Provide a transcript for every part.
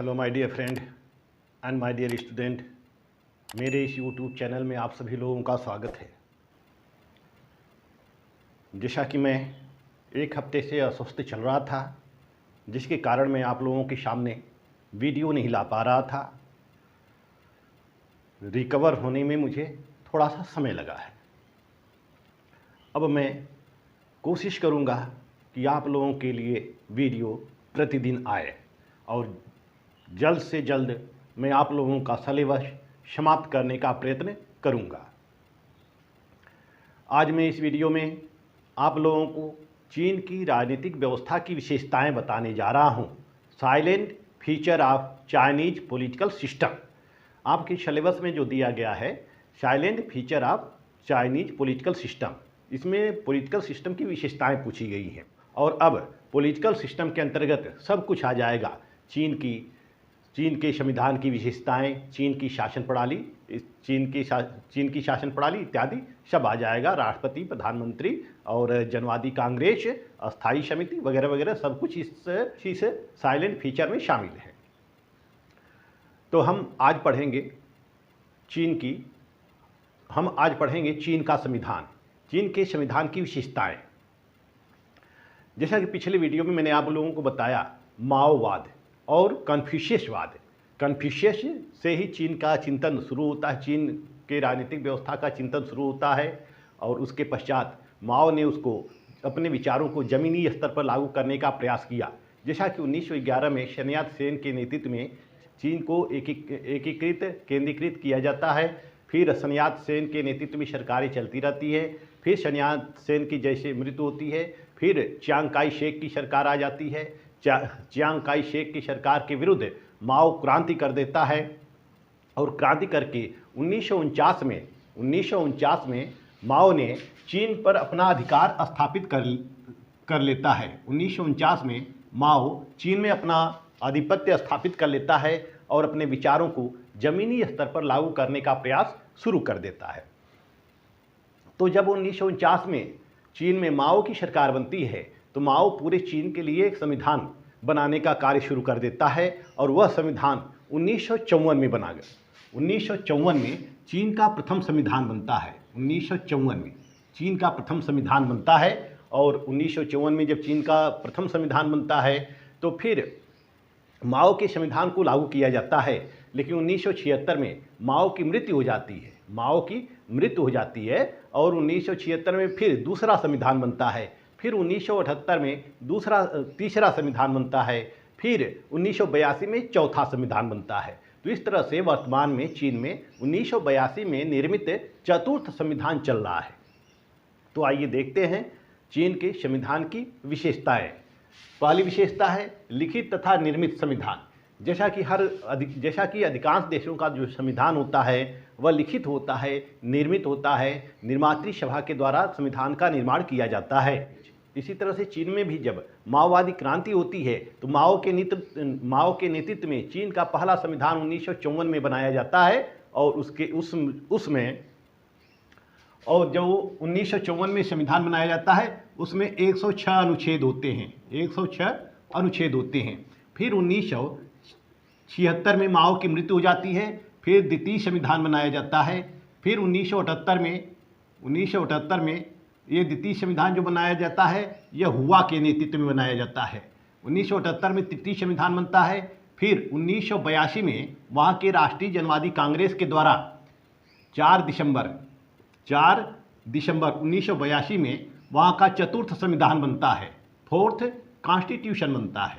Hello my dear friend and my dear student, मेरे इस YouTube channel में आप सभी लोगों का स्वागत है। जैसा कि मैं एक हफ्ते से अस्वस्थ चल रहा था, जिसके कारण मैं आप लोगों के सामने वीडियो नहीं ला पा रहा था। रिकवर होने में मुझे थोड़ा सा समय लगा है। अब मैं कोशिश करूंगा कि आप लोगों के लिए वीडियो प्रतिदिन आए और जल्द से जल्द मैं आप लोगों का सिलेबस समाप्त करने का प्रयत्न करूंगा। आज मैं इस वीडियो में आप लोगों को चीन की राजनीतिक व्यवस्था की विशेषताएं बताने जा रहा हूं। Silent feature of Chinese political system आपके सिलेबस में जो दिया गया है, silent feature of Chinese political system, इसमें पॉलिटिकल सिस्टम की विशेषताएं पूछी गई हैं। और अब पॉलिटिकल सिस्टम के अंतर्गत सब कुछ आ जाएगा। चीन के संविधान की विशेषताएं, चीन की शासन प्रणाली, चीन की शासन प्रणाली इत्यादि सब आ जाएगा। राष्ट्रपति, प्रधानमंत्री और जनवादी कांग्रेस, अस्थायी समिति वगैरह वगैरह सब कुछ इस साइलेंट फीचर में शामिल है। तो हम आज पढ़ेंगे चीन का संविधान, चीन के संविधान की विशेषताएं। जैसा कि पिछले वीडियो में मैंने आप लोगों को बताया, माओवाद और कन्फ्यूशियसवाद, कन्फ्यूशियस से ही चीन का चिंतन शुरू होता है, चीन के राजनीतिक व्यवस्था का चिंतन शुरू होता है। और उसके पश्चात माओ ने उसको अपने विचारों को ज़मीनी स्तर पर लागू करने का प्रयास किया। जैसा कि 1911 में सन यात सेन के नेतृत्व में चीन को केंद्रीकृत किया जाता है। फिर सन यात सेन के नेतृत्व में सरकारें चलती रहती है। फिर सन यात सेन की जैसे मृत्यु होती है, फिर चियांग काई शेक की सरकार आ जाती है। चियांग काई शेक की सरकार के विरुद्ध माओ क्रांति कर देता है और क्रांति करके 1949 में माओ ने चीन पर अपना अधिकार स्थापित कर लेता है। 1949 में माओ चीन में अपना आधिपत्य स्थापित कर लेता है और अपने विचारों को जमीनी स्तर पर लागू करने का प्रयास शुरू कर देता है। तो जब 1949 में चीन में माओ की सरकार बनती है तो माओ पूरे चीन के लिए एक संविधान बनाने का कार्य शुरू कर देता है और वह संविधान 1954 में बना गया। 1954 में चीन का प्रथम संविधान बनता है। 1954 में चीन का प्रथम संविधान बनता है और 1954 में जब चीन का प्रथम संविधान बनता है तो फिर माओ के संविधान को लागू किया जाता है। लेकिन 1976 में माओ की मृत्यु हो जाती है और 1976 में फिर दूसरा संविधान बनता है। फिर 1978 में तीसरा संविधान बनता है। फिर 1982 में चौथा संविधान बनता है। तो इस तरह से वर्तमान में चीन में 1982 में निर्मित चतुर्थ संविधान चल रहा है। तो आइए देखते हैं चीन के संविधान की विशेषताएं। पहली विशेषता है लिखित तथा निर्मित संविधान। जैसा कि अधिकांश देशों का जो संविधान होता है वह लिखित होता है, निर्मित होता है, निर्मात्री सभा के द्वारा संविधान का निर्माण किया जाता है। इसी तरह से चीन में भी जब माओवादी क्रांति होती है तो माओ के नेतृत्व में चीन का पहला संविधान 1954 में बनाया जाता है और और जो 1954 में संविधान बनाया जाता है उसमें 106 अनुच्छेद होते हैं। 106 अनुच्छेद होते हैं। फिर 1976 में माओ की मृत्यु हो जाती है। फिर द्वितीय संविधान बनाया जाता है। फिर 1978 में ये द्वितीय संविधान जो बनाया जाता है यह हुआ के नेतृत्व में बनाया जाता है। 1978 में तृतीय संविधान बनता है। फिर 1982 में वहाँ के राष्ट्रीय जनवादी कांग्रेस के द्वारा 4 दिसंबर 1982 में वहाँ का चतुर्थ संविधान बनता है, फोर्थ कॉन्स्टिट्यूशन बनता है।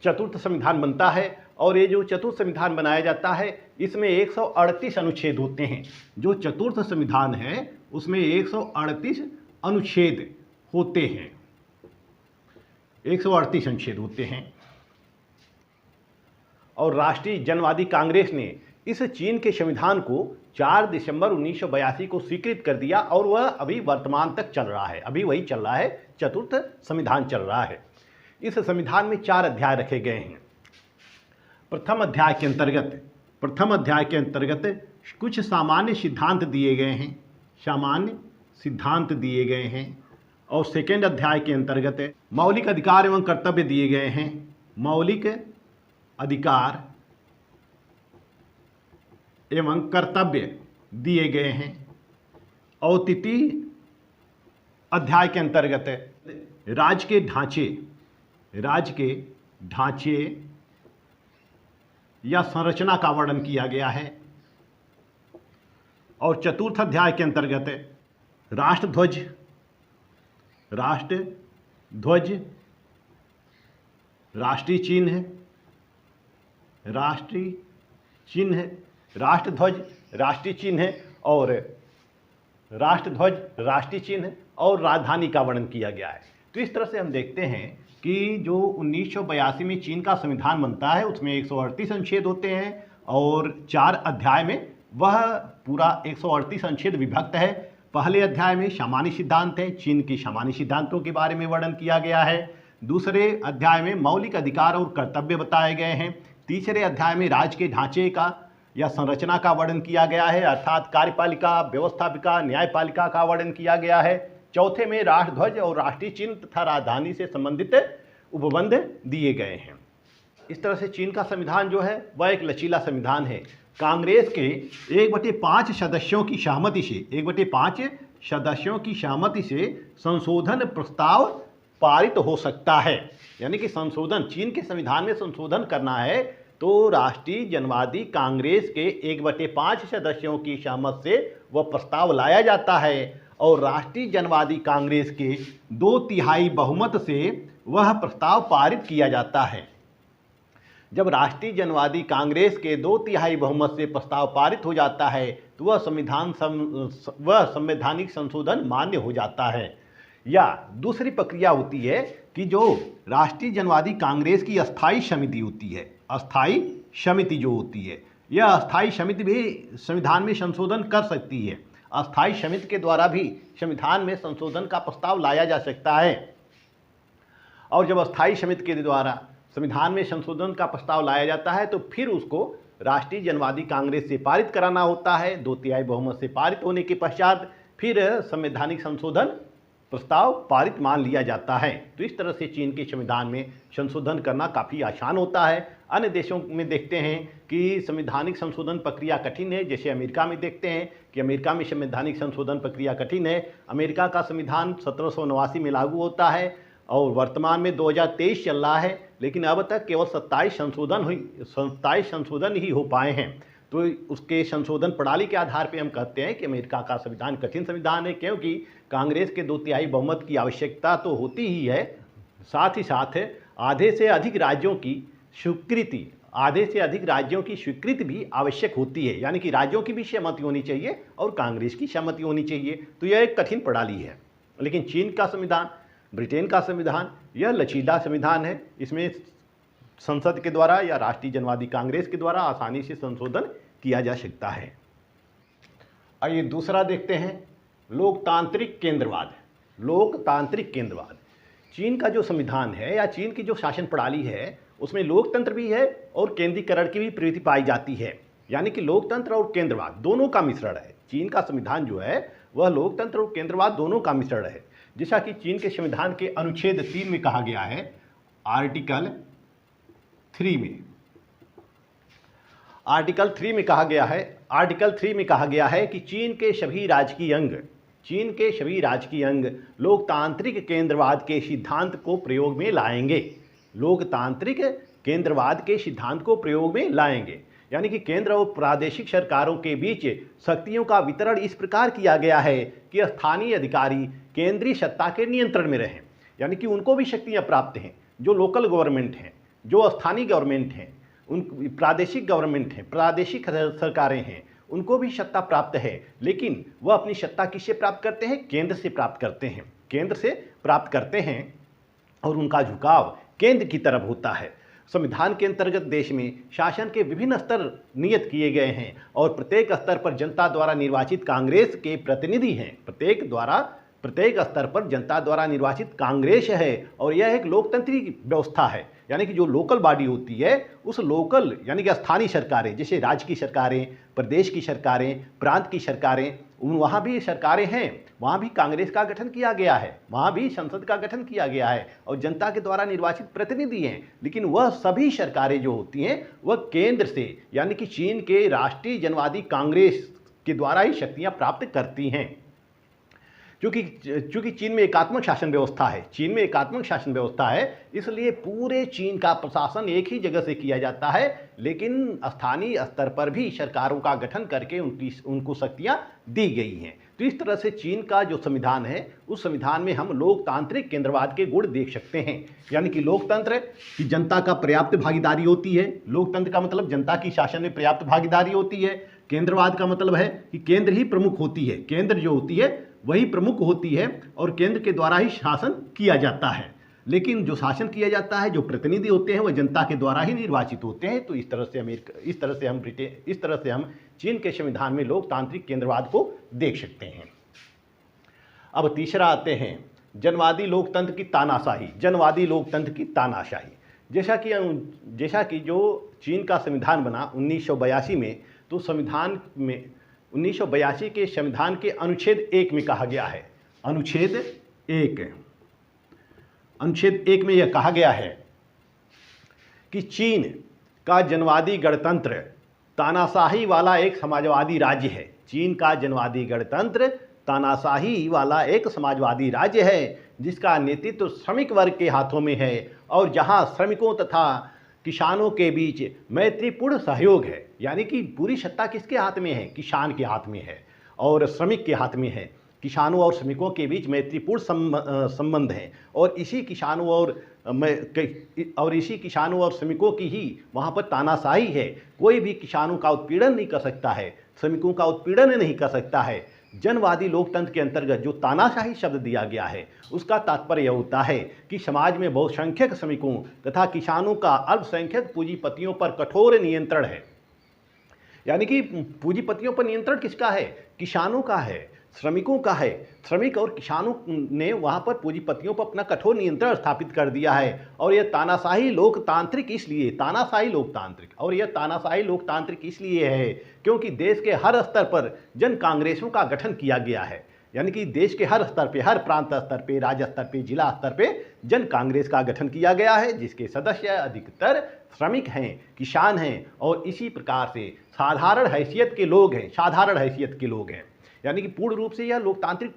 चतुर्थ संविधान बनता है और ये जो चतुर्थ संविधान बनाया जाता है इसमें 138 अनुच्छेद होते हैं। जो चतुर्थ संविधान है उसमें 138 अनुच्छेद होते हैं। 138 अनुच्छेद होते हैं। और राष्ट्रीय जनवादी कांग्रेस ने इस चीन के संविधान को 4 दिसंबर 1982 को स्वीकृत कर दिया और वह अभी वर्तमान तक चल रहा है। अभी वही चल रहा है, चतुर्थ संविधान चल रहा है। इस संविधान में 4 अध्याय रखे गए हैं। प्रथम अध्याय के अंतर्गत कुछ सामान्य सिद्धांत दिए गए हैं। और सेकेंड अध्याय के अंतर्गत मौलिक अधिकार एवं कर्तव्य दिए गए हैं। मौलिक अधिकार एवं कर्तव्य दिए गए हैं। और तृतीय अध्याय के अंतर्गत राज्य के ढांचे या संरचना का वर्णन किया गया है। और चतुर्थ अध्याय के अंतर्गत राष्ट्रध्वज राष्ट्रीय चिन्ह, राष्ट्रध्वज राष्ट्रीय चिन्ह और राष्ट्रध्वज राष्ट्रीय चिन्ह और राजधानी का वर्णन किया गया है। तो इस तरह से हम देखते हैं कि जो 1982 में चीन का संविधान बनता है उसमें 138 अनुच्छेद होते हैं और 4 अध्याय में वह पूरा 138 अनुच्छेद विभक्त है। पहले अध्याय में सामान्य सिद्धांत है, चीन की सामान्य सिद्धांतों के बारे में वर्णन किया गया है। दूसरे अध्याय में मौलिक अधिकार और कर्तव्य बताए गए हैं। तीसरे अध्याय में राज्य के ढांचे का या संरचना का वर्णन किया गया है, अर्थात कार्यपालिका, व्यवस्थापिका, न्यायपालिका का वर्णन किया गया है। चौथे में राष्ट्रध्वज और राष्ट्रीय चिन्ह तथा राजधानी से संबंधित उपबंध दिए गए हैं। इस तरह से चीन का संविधान जो है वह एक लचीला संविधान है। कांग्रेस के 1/5 सदस्यों की सहमति से 1/5 सदस्यों की सहमति से संशोधन प्रस्ताव पारित हो सकता है। यानी कि संशोधन, चीन के संविधान में संशोधन करना है तो राष्ट्रीय जनवादी कांग्रेस के 1/5 सदस्यों की सहमति से वह प्रस्ताव लाया जाता है और राष्ट्रीय जनवादी कांग्रेस के 2/3 बहुमत से वह प्रस्ताव पारित किया जाता है। जब राष्ट्रीय जनवादी कांग्रेस के 2/3 बहुमत से प्रस्ताव पारित हो जाता है तो वह संवैधानिक संशोधन मान्य हो जाता है। या दूसरी प्रक्रिया होती है कि जो राष्ट्रीय जनवादी कांग्रेस की अस्थायी समिति होती है, अस्थायी समिति जो होती है, यह अस्थायी समिति भी संविधान में संशोधन कर सकती है। अस्थायी समिति के द्वारा भी संविधान में संशोधन का प्रस्ताव लाया जा सकता है। और जब अस्थायी समिति के द्वारा संविधान में संशोधन का प्रस्ताव लाया जाता है तो फिर उसको राष्ट्रीय जनवादी कांग्रेस से पारित कराना होता है। 2/3 बहुमत से पारित होने के पश्चात फिर संवैधानिक संशोधन प्रस्ताव पारित मान लिया जाता है। तो इस तरह से चीन के संविधान में संशोधन करना काफ़ी आसान होता है। अन्य देशों में देखते हैं कि संवैधानिक संशोधन प्रक्रिया कठिन है। जैसे अमेरिका में देखते हैं कि अमेरिका में संवैधानिक संशोधन प्रक्रिया कठिन है। अमेरिका का संविधान 1789 में लागू होता है और वर्तमान में 2023 चल रहा है, लेकिन अब तक केवल 27 संशोधन ही हो पाए हैं। तो उसके संशोधन प्रणाली के आधार पर हम कहते हैं कि अमेरिका का संविधान कठिन संविधान है, क्योंकि कांग्रेस के 2/3 बहुमत की आवश्यकता तो होती ही है, साथ ही साथ आधे से अधिक राज्यों की स्वीकृति भी आवश्यक होती है। यानी कि राज्यों की भी सहमति होनी चाहिए और कांग्रेस की सहमति होनी चाहिए। तो यह एक कठिन प्रणाली है। लेकिन चीन का संविधान, ब्रिटेन का संविधान, यह लचीला संविधान है। इसमें संसद के द्वारा या राष्ट्रीय जनवादी कांग्रेस के द्वारा आसानी से संशोधन किया जा सकता है। आइए दूसरा देखते हैं, लोकतांत्रिक केंद्रवाद। चीन का जो संविधान है या चीन की जो शासन प्रणाली है उसमें लोकतंत्र भी है और केंद्रीकरण की भी प्रवृत्ति पाई जाती है। यानी कि लोकतंत्र और केंद्रवाद दोनों का मिश्रण है। चीन का संविधान जो है वह लोकतंत्र और केंद्रवाद दोनों का मिश्रण है। जैसा कि चीन के संविधान के अनुच्छेद 3 में कहा गया है, आर्टिकल 3 में कहा गया है कि चीन के सभी राजकीय अंग लोकतांत्रिक केंद्रवाद के सिद्धांत को प्रयोग में लाएंगे। यानी कि केंद्र और प्रादेशिक सरकारों के बीच शक्तियों का वितरण इस प्रकार किया गया है कि स्थानीय अधिकारी केंद्रीय सत्ता के नियंत्रण में रहें। यानी कि उनको भी शक्तियां प्राप्त हैं। जो लोकल गवर्नमेंट हैं, जो स्थानीय गवर्नमेंट हैं, उन प्रादेशिक गवर्नमेंट हैं, प्रादेशिक सरकारें हैं, उनको भी सत्ता प्राप्त है। लेकिन वह अपनी सत्ता किससे प्राप्त करते हैं? केंद्र से प्राप्त करते हैं और उनका झुकाव केंद्र की तरफ होता है। संविधान के अंतर्गत देश में शासन के विभिन्न स्तर नियत किए गए हैं और प्रत्येक स्तर पर जनता द्वारा निर्वाचित कांग्रेस के प्रतिनिधि हैं। प्रत्येक स्तर पर जनता द्वारा निर्वाचित कांग्रेस है और यह एक लोकतांत्रिक व्यवस्था है। यानी कि जो लोकल बॉडी होती है उस लोकल यानी कि स्थानीय सरकारें, जैसे राज्य की सरकारें, प्रदेश की सरकारें, प्रांत की सरकारें, वहाँ भी सरकारें हैं, वहाँ भी कांग्रेस का गठन किया गया है, वहाँ भी संसद का गठन किया गया है और जनता के द्वारा निर्वाचित प्रतिनिधि हैं। लेकिन वह सभी सरकारें जो होती हैं वह केंद्र से यानी कि चीन के राष्ट्रीय जनवादी कांग्रेस के द्वारा ही शक्तियाँ प्राप्त करती हैं। चूँकि चीन में एकात्मक शासन व्यवस्था है, चीन में एकात्मक शासन व्यवस्था है, इसलिए पूरे चीन का प्रशासन एक ही जगह से किया जाता है, लेकिन स्थानीय स्तर पर भी सरकारों का गठन करके उनको शक्तियाँ दी गई हैं। तो इस तरह से चीन का जो संविधान है उस संविधान में हम लोकतांत्रिक केंद्रवाद के गुण देख सकते हैं। यानी कि लोकतंत्र की जनता का पर्याप्त भागीदारी होती है, लोकतंत्र का मतलब जनता की शासन में पर्याप्त भागीदारी होती है। केंद्रवाद का मतलब है कि केंद्र ही प्रमुख होती है, केंद्र जो होती है वही प्रमुख होती है और केंद्र के द्वारा ही शासन किया जाता है। लेकिन जो शासन किया जाता है, जो प्रतिनिधि होते हैं वह जनता के द्वारा ही निर्वाचित होते हैं। तो इस तरह से हम चीन के संविधान में लोकतांत्रिक केंद्रवाद को देख सकते हैं। अब तीसरा आते हैं जनवादी लोकतंत्र की तानाशाही। जनवादी लोकतंत्र की तानाशाही, जैसा कि जो चीन का संविधान बना 1982 में, तो संविधान में 1982 के संविधान के अनुच्छेद 1 में कहा गया है, अनुच्छेद 1 में यह कहा गया है कि चीन का जनवादी गणतंत्र तानाशाही वाला एक समाजवादी राज्य है। चीन का जनवादी गणतंत्र तानाशाही वाला एक समाजवादी राज्य है जिसका नेतृत्व श्रमिक वर्ग के हाथों में है और जहां श्रमिकों तथा किसानों के बीच मैत्रीपूर्ण सहयोग है। यानी कि पूरी सत्ता किसके हाथ में है? किसान के हाथ में है और श्रमिक के हाथ में है। किसानों और श्रमिकों के बीच मैत्रीपूर्ण संबंध है और इसी किसानों और श्रमिकों की ही वहाँ पर तानाशाही है। कोई भी किसानों का उत्पीड़न नहीं कर सकता है, श्रमिकों का उत्पीड़न नहीं कर सकता है। जनवादी लोकतंत्र के अंतर्गत जो तानाशाही शब्द दिया गया है उसका तात्पर्य यह होता है कि समाज में बहुसंख्यक श्रमिकों तथा किसानों का अल्पसंख्यक पूंजीपतियों पर कठोर नियंत्रण है। यानी कि पूंजीपतियों पर नियंत्रण किसका है? किसानों का है, श्रमिकों का है। श्रमिक और किसानों ने वहाँ पर पूंजीपतियों पर अपना कठोर नियंत्रण स्थापित कर दिया है और यह तानाशाही लोकतांत्रिक इसलिए है क्योंकि देश के हर स्तर पर जन कांग्रेसों का गठन किया गया है। यानी कि देश के हर स्तर पे, हर प्रांत स्तर पे, राज्य स्तर पे, जिला स्तर पे जन कांग्रेस का गठन किया गया है जिसके सदस्य अधिकतर श्रमिक हैं, किसान हैं और इसी प्रकार से साधारण हैसियत के लोग हैं। यानी कि पूर्ण रूप से यह लोकतांत्रिक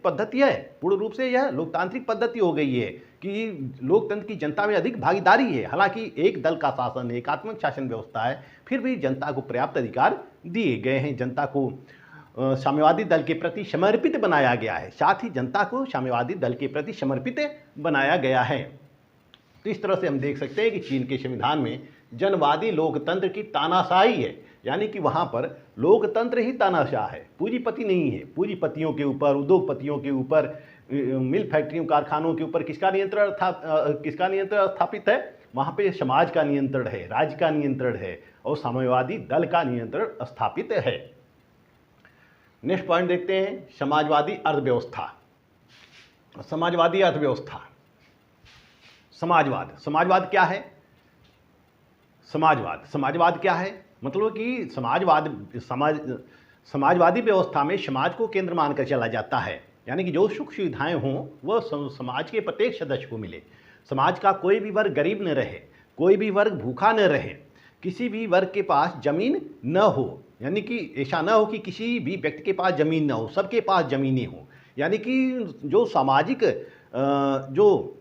पद्धति हो गई है कि लोकतंत्र की जनता में अधिक भागीदारी है। हालांकि एक दल का शासन, एकात्मक शासन व्यवस्था है, फिर भी जनता को पर्याप्त अधिकार दिए गए हैं। जनता को साम्यवादी दल के प्रति समर्पित बनाया गया है, साथ ही जनता को साम्यवादी दल के प्रति समर्पित बनाया गया है। तो इस तरह से हम देख सकते हैं कि चीन के संविधान में जनवादी लोकतंत्र की तानाशाही है। यानी कि वहाँ पर लोकतंत्र ही तानाशाह है, पूंजीपति नहीं है। पूंजीपतियों के ऊपर, उद्योगपतियों के ऊपर, मिल फैक्ट्रियों, कारखानों के ऊपर किसका नियंत्रण स्थापित है? वहाँ पे समाज का नियंत्रण है, राज्य का नियंत्रण है और साम्यवादी दल का नियंत्रण स्थापित है। नेक्स्ट पॉइंट देखते हैं, समाजवादी अर्थव्यवस्था। समाजवाद क्या है? समाजवाद क्या है? मतलब कि समाजवादी व्यवस्था में समाज को केंद्र मानकर चला जाता है। यानी कि जो सुख सुविधाएं हों वह समाज के प्रत्येक सदस्य को मिले। समाज का कोई भी वर्ग गरीब न रहे, कोई भी वर्ग भूखा न रहे, किसी भी वर्ग के पास जमीन न हो। यानी कि ऐसा न हो कि किसी भी व्यक्ति के पास जमीन न हो, सबके पास जमीनें हों। यानी कि जो सामाजिक जो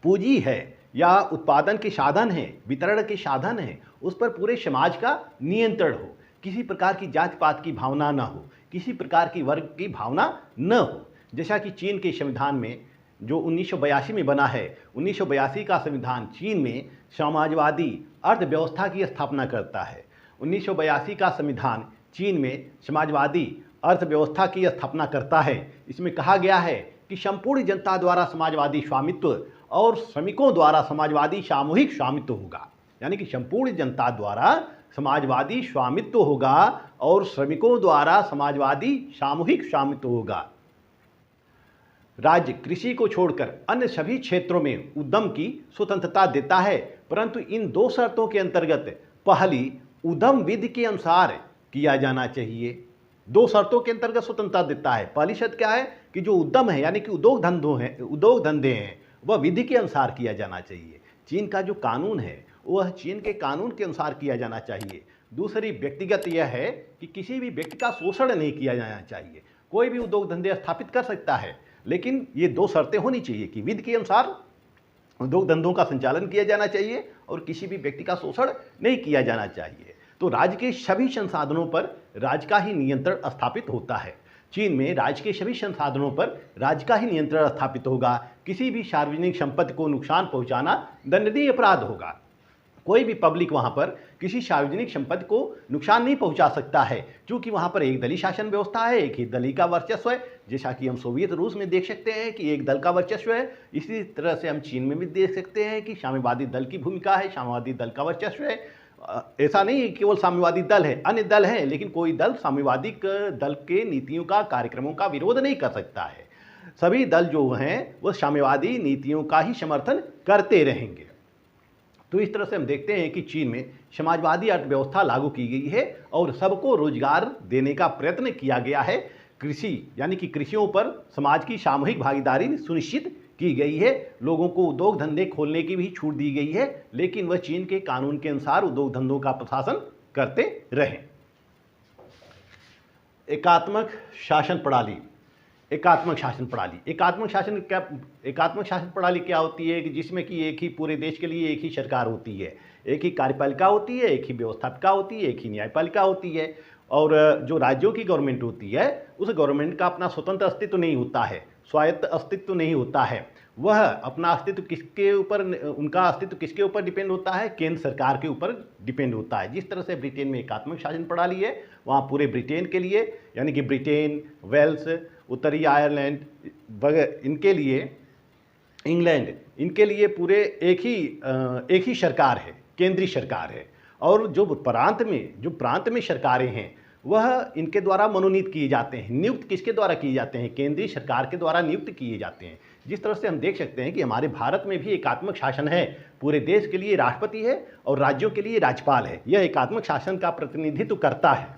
पूंजी है या उत्पादन के साधन हैं, वितरण के साधन हैं, उस पर पूरे समाज का नियंत्रण हो। किसी प्रकार की जाति पात की भावना न हो, किसी प्रकार की वर्ग की भावना न हो। जैसा कि चीन के संविधान में जो 1982 में बना है, 1982 का संविधान चीन में समाजवादी अर्थव्यवस्था की स्थापना करता है। 1982 का संविधान चीन में समाजवादी अर्थव्यवस्था की स्थापना करता है। इसमें कहा गया है कि संपूर्ण जनता द्वारा समाजवादी स्वामित्व और श्रमिकों द्वारा समाजवादी सामूहिक स्वामित्व होगा। यानी कि संपूर्ण जनता द्वारा समाजवादी स्वामित्व होगा और श्रमिकों द्वारा समाजवादी सामूहिक स्वामित्व होगा। राज्य कृषि को छोड़कर अन्य सभी क्षेत्रों में उद्यम की स्वतंत्रता देता है, परंतु इन दो शर्तों के अंतर्गत पहली उद्यम विधि के अनुसार किया जाना चाहिए। दो शर्तों के अंतर्गत स्वतंत्रता देता है। पहली शर्त क्या है कि जो उद्यम है यानी कि उद्योग धंधे हैं वह विधि के अनुसार किया जाना चाहिए। चीन का जो कानून है वह चीन के कानून के अनुसार किया जाना चाहिए। दूसरी व्यक्तिगत यह है कि किसी भी व्यक्ति का शोषण नहीं किया जाना चाहिए। कोई भी उद्योग धंधे स्थापित कर सकता है, लेकिन ये दो शर्तें होनी चाहिए कि विधि के अनुसार उद्योग धंधों का संचालन किया जाना चाहिए और किसी भी व्यक्ति का शोषण नहीं किया जाना चाहिए। तो राज्य के सभी संसाधनों पर राज्य का ही नियंत्रण स्थापित होता है। चीन में राज्य के सभी संसाधनों पर राज्य का ही नियंत्रण स्थापित होगा। किसी भी सार्वजनिक संपत्ति को नुकसान पहुंचाना दंडनीय अपराध होगा। कोई भी पब्लिक वहां पर किसी सार्वजनिक संपत्ति को नुकसान नहीं पहुंचा सकता है, क्योंकि वहां पर एक दलीय शासन व्यवस्था है, एक ही दलीय का वर्चस्व है। जैसा कि हम सोवियत रूस में देख सकते हैं कि एक दल का वर्चस्व है, इसी तरह से हम चीन में भी देख सकते हैं कि साम्यवादी दल की भूमिका है, साम्यवादी दल का वर्चस्व है। ऐसा नहीं केवल साम्यवादी दल है, अन्य दल हैं, लेकिन कोई दल साम्यवादी दल के नीतियों का, कार्यक्रमों का विरोध नहीं कर सकता है। सभी दल जो हैं वह साम्यवादी नीतियों का ही समर्थन करते रहेंगे। तो इस तरह से हम देखते हैं कि चीन में समाजवादी अर्थव्यवस्था लागू की गई है और सबको रोजगार देने का प्रयत्न किया गया है। कृषि यानी कि कृषियों पर समाज की सामूहिक भागीदारी सुनिश्चित की गई है। लोगों को उद्योग धंधे खोलने की भी छूट दी गई है, लेकिन वह चीन के कानून के अनुसार उद्योग धंधों का प्रशासन करते रहें। एकात्मक शासन प्रणाली। एकात्मक शासन प्रणाली क्या होती है कि जिसमें कि एक ही पूरे देश के लिए एक ही सरकार होती है, एक ही कार्यपालिका होती है, एक ही व्यवस्थापिका होती है, एक ही न्यायपालिका होती है। और जो राज्यों की गवर्नमेंट होती है उस गवर्नमेंट का अपना स्वतंत्र अस्तित्व नहीं होता है, स्वायत्त अस्तित्व नहीं होता है। वह अपना अस्तित्व किसके ऊपर, उनका अस्तित्व किसके ऊपर डिपेंड होता है? केंद्र सरकार के ऊपर डिपेंड होता है। जिस तरह से ब्रिटेन में एकात्मक शासन प्रणाली है, वहाँ पूरे ब्रिटेन के लिए यानी कि ब्रिटेन, वेल्स, उत्तरी आयरलैंड वगैरह, इनके लिए इंग्लैंड, इनके लिए पूरे एक ही सरकार है, केंद्रीय सरकार है। और जो प्रांत में सरकारें हैं वह इनके द्वारा मनोनीत किए जाते हैं। नियुक्त किसके द्वारा किए जाते हैं? केंद्रीय सरकार के द्वारा नियुक्त किए जाते हैं। जिस तरह से हम देख सकते हैं कि हमारे भारत में भी एकात्मक शासन है। पूरे देश के लिए राष्ट्रपति है और राज्यों के लिए राज्यपाल है। यह एकात्मक शासन का प्रतिनिधित्व करता है।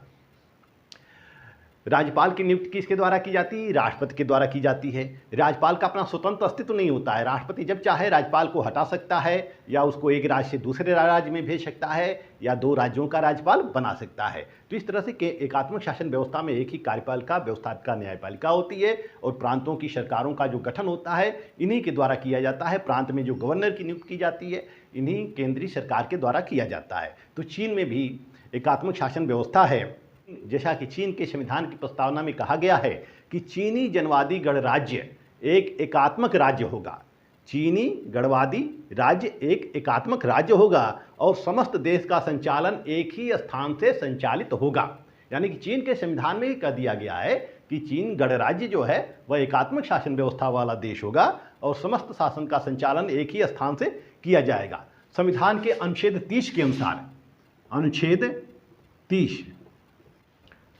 राज्यपाल की नियुक्ति किसके द्वारा की जाती है? राष्ट्रपति के द्वारा की जाती है। राज्यपाल का अपना स्वतंत्र अस्तित्व नहीं होता है। राष्ट्रपति जब चाहे राज्यपाल को हटा सकता है या उसको एक राज्य से दूसरे राज्य में भेज सकता है या दो राज्यों का राज्यपाल बना सकता है। तो इस तरह से एकात्मक शासन व्यवस्था में एक ही कार्यपालिका, व्यवस्थापिका, न्यायपालिका होती है और प्रांतों की सरकारों का जो गठन होता है इन्हीं के द्वारा किया जाता है। प्रांत में जो गवर्नर की नियुक्ति की जाती है इन्हीं केंद्रीय सरकार के द्वारा किया जाता है। तो चीन में भी एकात्मक शासन व्यवस्था है। जैसा कि चीन के संविधान की प्रस्तावना में कहा गया है कि चीनी जनवादी गणराज्य एक एकात्मक राज्य होगा। चीनी गणवादी राज्य एक एकात्मक राज्य होगा और समस्त देश का संचालन एक ही स्थान से संचालित होगा। यानी कि चीन के संविधान में ही कह दिया गया है कि चीन गणराज्य जो है वह एकात्मक शासन व्यवस्था वाला देश होगा और समस्त शासन का संचालन एक ही स्थान से किया जाएगा। संविधान के अनुच्छेद 30 के अनुसार,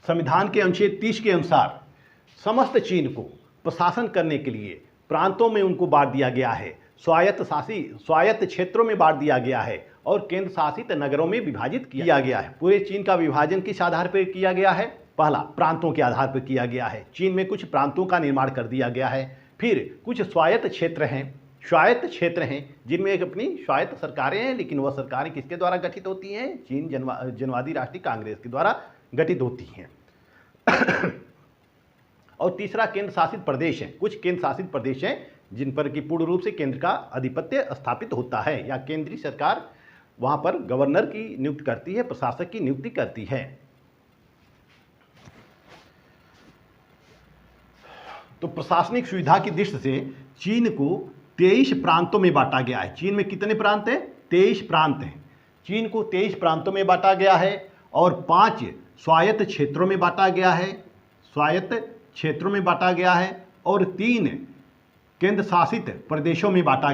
संविधान के अनुच्छेद 30 के अनुसार समस्त चीन को प्रशासन करने के लिए प्रांतों में उनको बांट दिया गया है, स्वायत्त क्षेत्रों में बांट दिया गया है और केंद्र शासित नगरों में विभाजित किया गया है। पूरे चीन का विभाजन किस आधार पर किया गया है? पहला, प्रांतों के आधार पर किया गया है। चीन में कुछ प्रांतों का निर्माण कर दिया गया है। फिर कुछ स्वायत्त क्षेत्र हैं जिनमें एक अपनी स्वायत्त सरकारें हैं, लेकिन वह सरकारें किसके द्वारा गठित होती हैं? चीन जनवादी राष्ट्रीय कांग्रेस के द्वारा गठित होती हैं। और तीसरा, केंद्र शासित प्रदेश हैं। कुछ केंद्र शासित प्रदेश हैं जिन पर कि पूर्ण रूप से केंद्र का आधिपत्य स्थापित होता है या केंद्रीय सरकार वहां पर गवर्नर की नियुक्ति करती है, प्रशासक की नियुक्ति करती है। तो प्रशासनिक सुविधा की दृष्टि से चीन को 23 प्रांतों में बांटा गया है। चीन में कितने प्रांत हैं? 23 प्रांत हैं। चीन को 23 प्रांतों में बांटा गया है और 5 स्वायत्त क्षेत्रों में बांटा गया है और 3 केंद्र शासित प्रदेशों में बांटा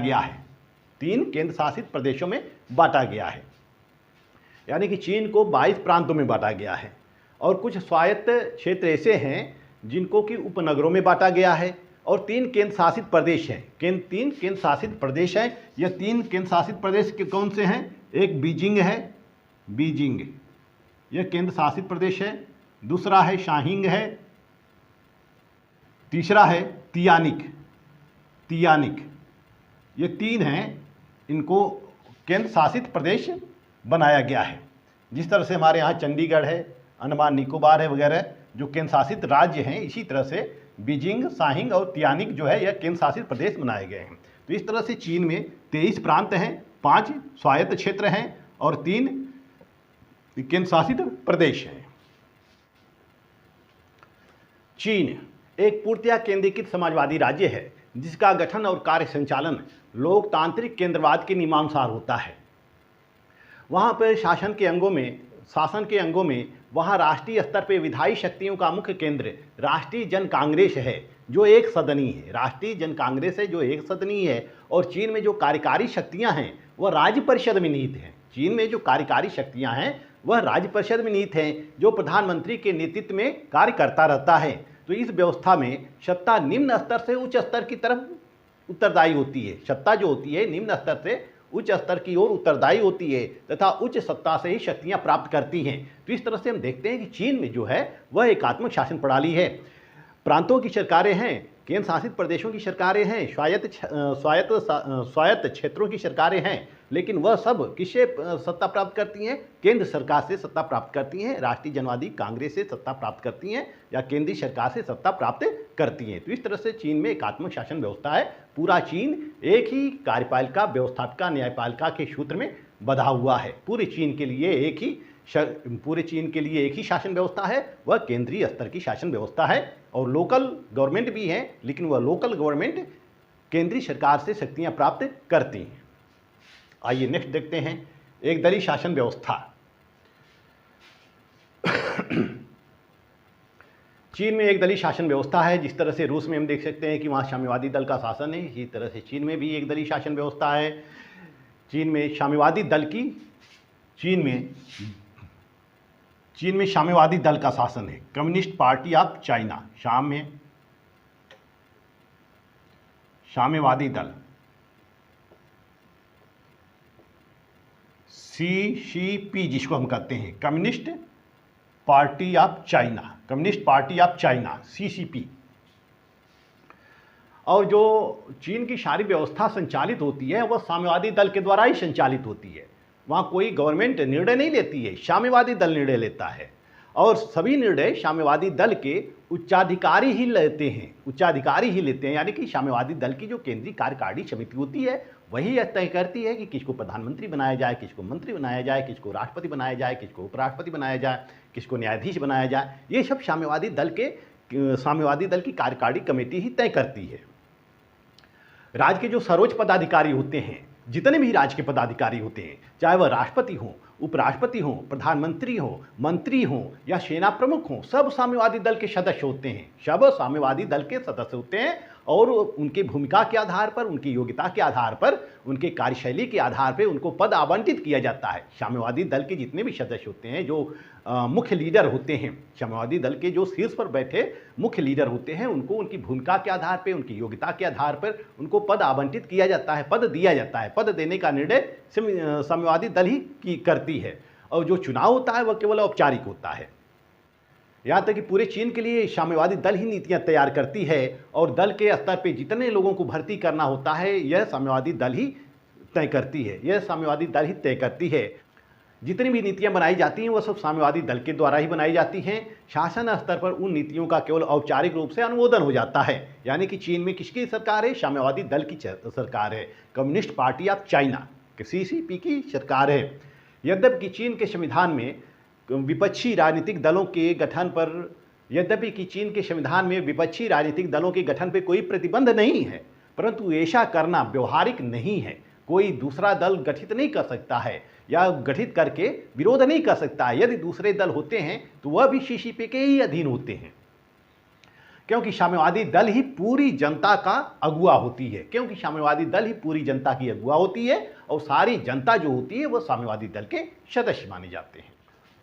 गया है। यानी कि चीन को 22 प्रांतों में बांटा गया है और कुछ स्वायत्त क्षेत्र ऐसे हैं जिनको कि उपनगरों में बांटा गया है और 3 केंद्र शासित प्रदेश हैं। 3 केंद्र शासित प्रदेश हैं। यह 3 केंद्र शासित प्रदेश के कौन से हैं? एक बीजिंग है, बीजिंग यह केंद्र शासित प्रदेश है। दूसरा है शांगिंग है। तीसरा है तियानिक, तियानिक। ये 3 हैं, इनको केंद्र शासित प्रदेश बनाया गया है। जिस तरह से हमारे यहाँ चंडीगढ़ है, अंडमान निकोबार है वगैरह जो केंद्र शासित राज्य हैं, इसी तरह से बीजिंग, शांगिंग और तियानिक जो है यह केंद्र शासित प्रदेश बनाए गए हैं। तो इस तरह से चीन में 23 प्रांत हैं, 5 स्वायत्त क्षेत्र हैं और 3 केंद्र शासित प्रदेश हैं। चीन एक पूर्णतया केंद्रीकृत समाजवादी राज्य है जिसका गठन और कार्य संचालन लोकतांत्रिक केंद्रवाद के नियमानुसार होता है। वहाँ पर शासन के अंगों में वहाँ राष्ट्रीय स्तर पर विधायी शक्तियों का मुख्य केंद्र राष्ट्रीय जन कांग्रेस है जो एक सदनी है। राष्ट्रीय जन कांग्रेस है जो एक सदनी है। और चीन में जो कार्यकारी शक्तियाँ हैं वह राज्य परिषद में निहित हैं। चीन में जो कार्यकारी शक्तियाँ हैं वह राज्य परिषद में निहित हैं जो प्रधानमंत्री के नेतृत्व में कार्य करता रहता है। तो इस व्यवस्था में सत्ता निम्न स्तर से उच्च स्तर की तरफ उत्तरदायी होती है। सत्ता जो होती है निम्न स्तर से उच्च स्तर की ओर उत्तरदायी होती है तथा उच्च सत्ता से ही शक्तियां प्राप्त करती हैं। तो इस तरह से हम देखते हैं कि चीन में जो है वह एकात्मक शासन प्रणाली है। प्रांतों की सरकारें हैं, केंद्र शासित प्रदेशों की सरकारें हैं, स्वायत्त क्षेत्रों की सरकारें हैं, लेकिन वह सब किससे सत्ता प्राप्त करती हैं? केंद्र सरकार से सत्ता प्राप्त करती हैं, राष्ट्रीय जनवादी कांग्रेस से सत्ता प्राप्त करती हैं या केंद्रीय सरकार से सत्ता प्राप्त करती हैं। तो इस तरह से चीन में एकात्मक शासन व्यवस्था है। पूरा चीन एक ही कार्यपालिका, व्यवस्थापिका, न्यायपालिका के सूत्र में बंधा हुआ है। पूरे चीन के लिए एक ही शासन व्यवस्था है, वह केंद्रीय स्तर की शासन व्यवस्था है। और लोकल गवर्नमेंट भी है, लेकिन वह लोकल गवर्नमेंट केंद्रीय सरकार से शक्तियां प्राप्त करती हैं। आइए नेक्स्ट देखते हैं एक दलीय शासन व्यवस्था। चीन में एक दलीय शासन व्यवस्था है। जिस तरह से रूस में हम देख सकते हैं कि वहाँ साम्यवादी दल का शासन है, इसी तरह से चीन में भी एक दलीय शासन व्यवस्था है। चीन में साम्यवादी दल का शासन है। कम्युनिस्ट पार्टी ऑफ चाइना, साम्यवादी दल CCP जिसको हम कहते हैं, communist party of China CCP। और जो चीन की सारी व्यवस्था संचालित होती है वह साम्यवादी दल के द्वारा ही संचालित होती है। वहाँ कोई गवर्नमेंट निर्णय नहीं लेती है, साम्यवादी दल निर्णय लेता है। और सभी निर्णय साम्यवादी दल के उच्चाधिकारी ही लेते हैं। यानी कि साम्यवादी दल की जो केंद्रीय कार्यकारिणी समिति होती है वही यह तय करती है कि किसको प्रधानमंत्री बनाया जाए, किसको मंत्री बनाया जाए, किसको राष्ट्रपति बनाया जाए, किसको उपराष्ट्रपति बनाया जाए, किसको न्यायाधीश बनाया जाए। ये सब साम्यवादी दल की कार्यकारिणी कमेटी ही तय करती है। राज्य के जो सर्वोच्च पदाधिकारी होते हैं, जितने भी राज्य के पदाधिकारी होते हैं, चाहे वह राष्ट्रपति हों, उपराष्ट्रपति हों, प्रधानमंत्री हों, मंत्री हों या सेना प्रमुख हों, सब साम्यवादी दल के सदस्य होते हैं। और उनकी भूमिका के आधार पर, उनकी योग्यता के आधार पर, उनके कार्यशैली के आधार पर उनको पद आवंटित किया जाता है। साम्यवादी दल के जितने भी सदस्य होते हैं, जो मुख्य लीडर होते हैं, साम्यवादी दल के जो शीर्ष पर बैठे मुख्य लीडर होते हैं, उनको उनकी भूमिका के आधार पर, उनकी योग्यता के आधार पर उनको पद आवंटित किया जाता है, पद दिया जाता है। पद देने का निर्णय साम्यवादी दल ही करती है। और जो चुनाव होता है वह केवल औपचारिक होता है। यहाँ तक कि पूरे चीन के लिए साम्यवादी दल ही नीतियाँ तैयार करती है और दल के स्तर पे जितने लोगों को भर्ती करना होता है यह साम्यवादी दल ही तय करती है। जितनी भी नीतियाँ बनाई जाती हैं वह सब साम्यवादी दल के द्वारा ही बनाई जाती हैं। शासन स्तर पर उन नीतियों का केवल औपचारिक रूप से अनुमोदन हो जाता है। यानी कि चीन में किसकी सरकार है? साम्यवादी दल की सरकार है, communist party of China CCP की सरकार है। यद्यपि चीन के संविधान में विपक्षी राजनीतिक दलों के गठन पर कोई प्रतिबंध नहीं है, परंतु ऐसा करना व्यवहारिक नहीं है। कोई दूसरा दल गठित नहीं कर सकता है या गठित करके विरोध नहीं कर सकता है। यदि दूसरे दल होते हैं तो वह भी CCP के ही अधीन होते हैं, क्योंकि साम्यवादी दल ही पूरी जनता का अगुवा होती है। और सारी जनता जो होती है वह साम्यवादी दल के सदस्य माने जाते हैं।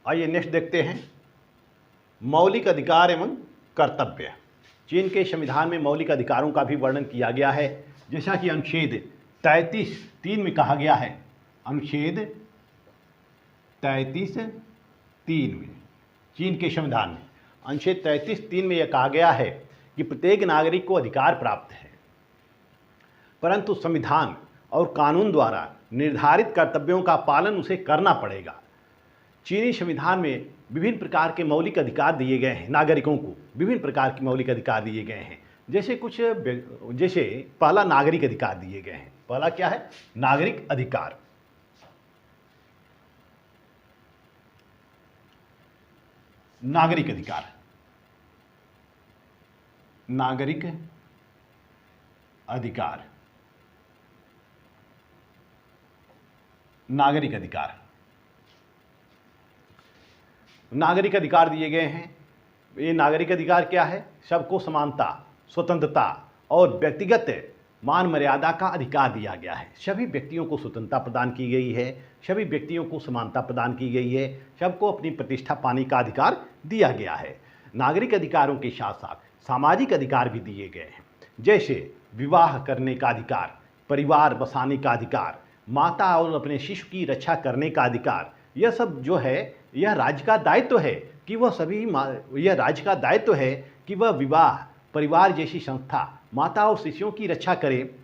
आइए नेक्स्ट देखते हैं मौलिक अधिकार एवं कर्तव्य। चीन के संविधान में मौलिक अधिकारों का भी वर्णन किया गया है, जैसा कि अनुच्छेद 33(3) में कहा गया है। अनुच्छेद 33(3) में चीन के संविधान में अनुच्छेद 33(3) में यह कहा गया है कि प्रत्येक नागरिक को अधिकार प्राप्त है, परंतु संविधान और कानून द्वारा निर्धारित कर्तव्यों का पालन उसे करना पड़ेगा। चीनी संविधान में विभिन्न प्रकार के मौलिक अधिकार दिए गए हैं, नागरिकों को विभिन्न प्रकार के मौलिक अधिकार दिए गए हैं। जैसे पहला नागरिक अधिकार दिए गए हैं। पहला क्या है? नागरिक अधिकार। नागरिक अधिकार, नागरिक अधिकार, नागरिक अधिकार, नागरिक अधिकार दिए गए हैं। ये नागरिक अधिकार क्या है? सबको समानता, स्वतंत्रता और व्यक्तिगत मान मर्यादा का अधिकार दिया गया है। सभी व्यक्तियों को स्वतंत्रता प्रदान की गई है, सभी व्यक्तियों को समानता प्रदान की गई है, सबको अपनी प्रतिष्ठा पाने का अधिकार दिया गया है। नागरिक अधिकारों के साथ साथ सामाजिक अधिकार भी दिए गए हैं, जैसे विवाह करने का अधिकार, परिवार बसाने का अधिकार, माता और अपने शिशु की रक्षा करने का अधिकार। यह सब जो है, यह राज्य का दायित्व है कि वह विवाह, परिवार जैसी संस्था, माता और शिशुओं की रक्षा करे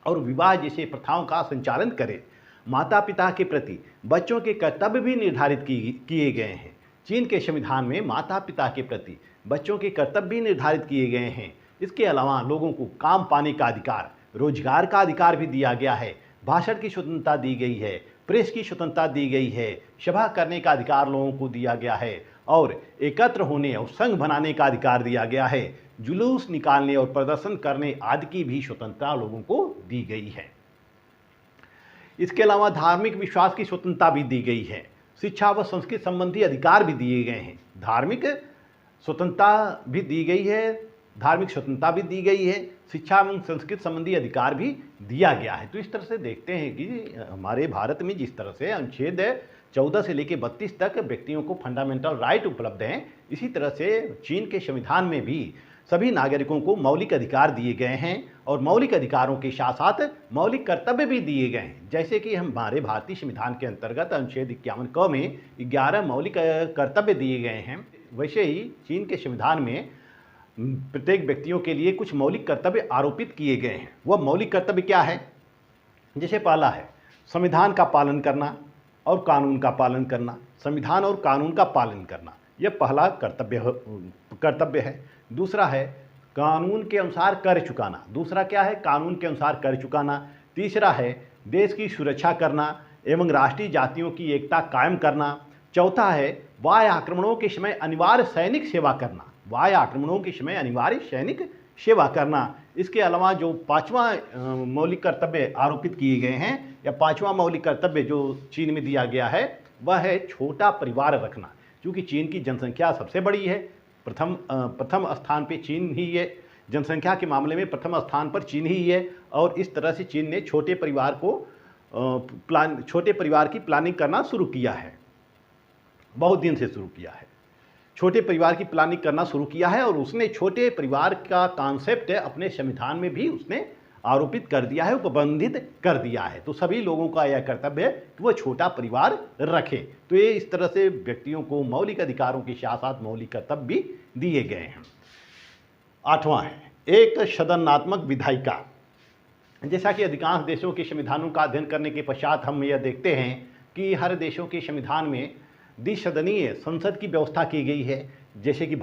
और विवाह जैसे प्रथाओं का संचालन करे। माता पिता के प्रति बच्चों के कर्तव्य भी निर्धारित किए गए हैं। चीन के संविधान में माता पिता के प्रति बच्चों के कर्तव्य भी निर्धारित किए गए हैं। इसके अलावा लोगों को काम पाने का अधिकार, रोजगार का अधिकार भी दिया गया है, भाषण की स्वतंत्रता दी गई है, प्रेस की स्वतंत्रता दी गई है, सभा करने का अधिकार लोगों को दिया गया है और एकत्र होने और संघ बनाने का अधिकार दिया गया है। जुलूस निकालने और प्रदर्शन करने आदि की भी स्वतंत्रता लोगों को दी गई है। इसके अलावा धार्मिक विश्वास की स्वतंत्रता भी दी गई है। शिक्षा व संस्कृति संबंधी अधिकार भी दिए गए हैं। धार्मिक स्वतंत्रता भी दी गई है, धार्मिक स्वतंत्रता भी दी गई है, शिक्षा एवं संस्कृति संबंधी अधिकार भी दिया गया है। तो इस तरह से देखते हैं कि हमारे भारत में जिस तरह से अनुच्छेद 14 से लेकर 32 तक व्यक्तियों को फंडामेंटल राइट उपलब्ध हैं, इसी तरह से चीन के संविधान में भी सभी नागरिकों को मौलिक अधिकार दिए गए हैं और मौलिक अधिकारों के साथ साथ मौलिक कर्तव्य भी दिए गए हैं। जैसे कि हमारे भारतीय संविधान के अंतर्गत अनुच्छेद 51 क में 11 मौलिक कर्तव्य दिए गए हैं, वैसे ही चीन के संविधान में प्रत्येक व्यक्तियों के लिए कुछ मौलिक कर्तव्य आरोपित किए गए हैं। वह मौलिक कर्तव्य क्या है? जैसे पहला है संविधान का पालन करना और कानून का पालन करना। संविधान और कानून का पालन करना, यह पहला कर्तव्य है। दूसरा है कानून के अनुसार कर चुकाना। दूसरा क्या है? कानून के अनुसार कर चुकाना। तीसरा है देश की सुरक्षा करना एवं राष्ट्रीय जातियों की एकता कायम करना। चौथा है वायु आक्रमणों के समय अनिवार्य सैनिक सेवा करना। वायु आक्रमणों के समय अनिवार्य सैनिक सेवा करना। इसके अलावा जो पांचवा मौलिक कर्तव्य आरोपित किए गए हैं या पांचवा मौलिक कर्तव्य जो चीन में दिया गया है, वह है छोटा परिवार रखना। क्योंकि चीन की जनसंख्या सबसे बड़ी है, प्रथम स्थान पे चीन ही है, जनसंख्या के मामले में प्रथम स्थान पर चीन ही है। और इस तरह से चीन ने छोटे परिवार की प्लानिंग करना शुरू किया है, बहुत दिन से शुरू किया है। छोटे परिवार की प्लानिंग करना शुरू किया है और उसने छोटे परिवार का कॉन्सेप्ट अपने संविधान में भी उसने आरोपित कर दिया है, उपबंधित कर दिया है। तो सभी लोगों का यह कर्तव्य है कि वह छोटा परिवार रखें। तो ये इस तरह से व्यक्तियों को मौलिक अधिकारों के साथ साथ मौलिक कर्तव्य भी दिए गए हैं। आठवां है एक सदनात्मक विधायिका। जैसा कि अधिकांश देशों के संविधानों का अध्ययन करने के पश्चात हम यह देखते हैं कि हर देशों के संविधान में द्विसदनीय संसद की व्यवस्था की गई है। जैसे कि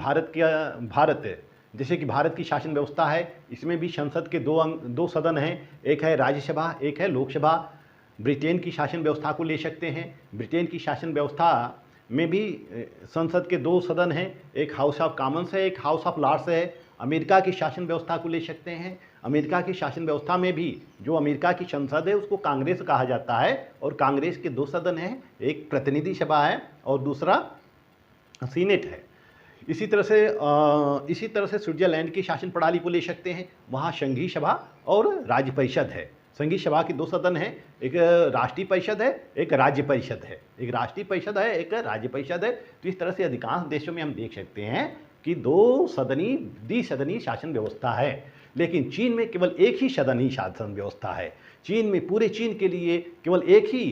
भारत की शासन व्यवस्था है, इसमें भी संसद के दो सदन हैं, एक है राज्यसभा, एक है लोकसभा। ब्रिटेन की शासन व्यवस्था को ले सकते हैं। ब्रिटेन की शासन व्यवस्था में भी संसद के 2 सदन हैं, एक हाउस ऑफ कॉमन्स है, एक हाउस ऑफ लॉर्ड्स है। अमेरिका की शासन व्यवस्था को ले सकते हैं। अमेरिका की शासन व्यवस्था में भी जो अमेरिका की संसद है उसको कांग्रेस कहा जाता है और कांग्रेस के 2 सदन हैं, एक प्रतिनिधि सभा है और दूसरा सीनेट है। इसी तरह से स्विट्जरलैंड की शासन प्रणाली को ले सकते हैं, वहाँ संघीय सभा और राज्य परिषद है। संघीय सभा के 2 सदन हैं, एक राष्ट्रीय परिषद है, एक राज्य परिषद है। एक राष्ट्रीय परिषद है, एक राज्य परिषद है। तो इस तरह से अधिकांश देशों में हम देख सकते हैं कि 2 सदनी द्विसदनीय शासन व्यवस्था है। लेकिन चीन में केवल एक ही सदनीय शासन व्यवस्था है। चीन में, पूरे चीन के लिए केवल एक ही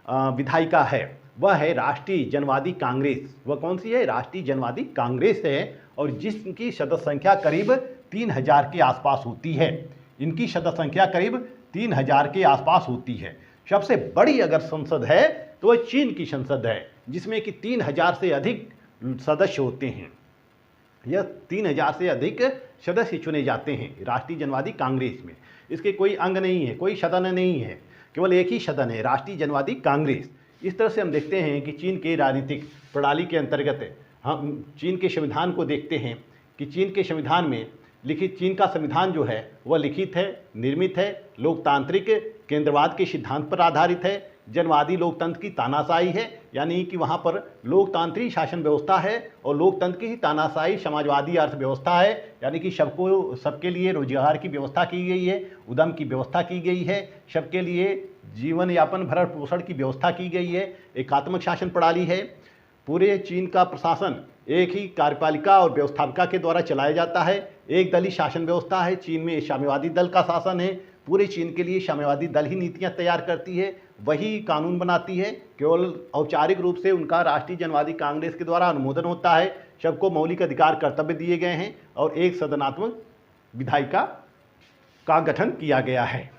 विधायिका है, वह है राष्ट्रीय जनवादी कांग्रेस। वह कौन सी है? राष्ट्रीय जनवादी कांग्रेस है, और जिसकी सदस्य संख्या करीब 3000 के आसपास होती है। इनकी सदस्य संख्या करीब 3000 के आसपास होती है। सबसे बड़ी अगर संसद है तो वह चीन की संसद है, जिसमें कि 3000 से अधिक सदस्य होते हैं। यह 3000 से अधिक सदस्य चुने जाते हैं राष्ट्रीय जनवादी कांग्रेस में। इसके कोई अंग नहीं है, कोई सदन नहीं है, केवल एक ही सदन है, राष्ट्रीय जनवादी कांग्रेस। इस तरह से हम देखते हैं कि चीन के राजनीतिक प्रणाली के अंतर्गत हम चीन के संविधान को देखते हैं कि चीन के संविधान में लिखित, चीन का संविधान जो है वह लिखित है, निर्मित है, लोकतांत्रिक केंद्रवाद के सिद्धांत पर आधारित है, जनवादी लोकतंत्र की तानाशाही है, यानी कि वहाँ पर लोकतांत्रिक शासन व्यवस्था है और लोकतंत्र की ही तानाशाही समाजवादी अर्थव्यवस्था है, यानी कि सबके लिए रोजगार की व्यवस्था की गई है, उद्यम की व्यवस्था की गई है, सबके लिए जीवन यापन भरण पोषण की व्यवस्था की गई है, एकात्मक शासन प्रणाली है। पूरे चीन का प्रशासन एक ही कार्यपालिका और व्यवस्थापिका के द्वारा चलाया जाता है। एक दलीय शासन व्यवस्था है। चीन में साम्यवादी दल का शासन है। पूरे चीन के लिए साम्यवादी दल ही नीतियां तैयार करती है, वही कानून बनाती है। केवल औपचारिक रूप से उनका राष्ट्रीय जनवादी कांग्रेस के द्वारा अनुमोदन होता है। सबको मौलिक अधिकार कर्तव्य दिए गए हैं और एक सदनात्मक विधायिका का गठन किया गया है।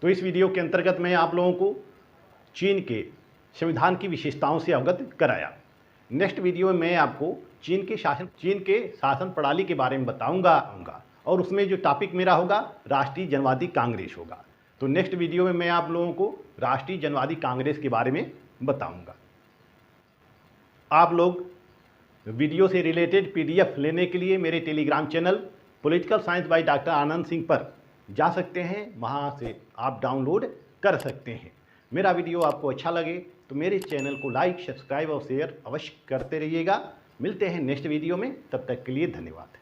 तो इस वीडियो के अंतर्गत मैं आप लोगों को चीन के संविधान की विशेषताओं से अवगत कराया। नेक्स्ट वीडियो में मैं आपको चीन के शासन प्रणाली के बारे में बताऊंगा और उसमें जो टॉपिक मेरा होगा राष्ट्रीय जनवादी कांग्रेस होगा। तो नेक्स्ट वीडियो में मैं आप लोगों को राष्ट्रीय जनवादी कांग्रेस के बारे में बताऊंगा। आप लोग वीडियो से रिलेटेड PDF लेने के लिए मेरे Telegram channel political science by doctor Anand Singh पर जा सकते हैं, वहां से आप डाउनलोड कर सकते हैं। मेरा वीडियो आपको अच्छा लगे तो मेरे चैनल को लाइक, सब्सक्राइब और शेयर अवश्य करते रहिएगा। मिलते हैं नेक्स्ट वीडियो में, तब तक के लिए धन्यवाद।